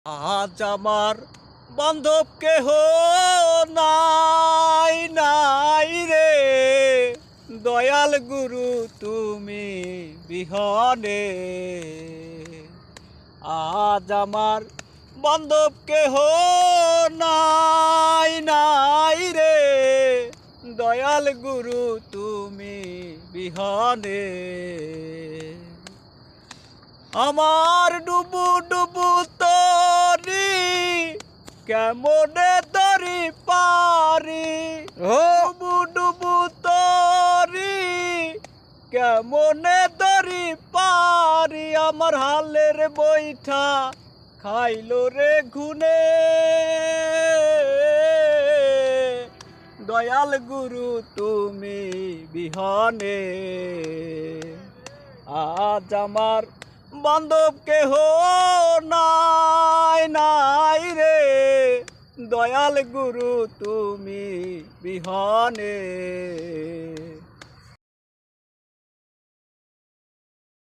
আজ আমার বান্ধব কেহ নাই নাই রে, দয়াল গুরু তুমি বিহনে। আজ আমার বান্ধব কেহ নাই নাই রে, দয়াল গুরু তুমি বিহনে। আমার ডুবু ডুবু তরি কেমনে তরি পারি, ডুবু ডুবু তরি কেমনে তরি পারি, আমার হালের বৈঠা খাইলো রে ঘুনে। দয়াল গুরু তুমি বিহনে। আজ আমার বান্ধব কেহ নাই নাই রে, দয়াল গুরু তুমি বিহনে।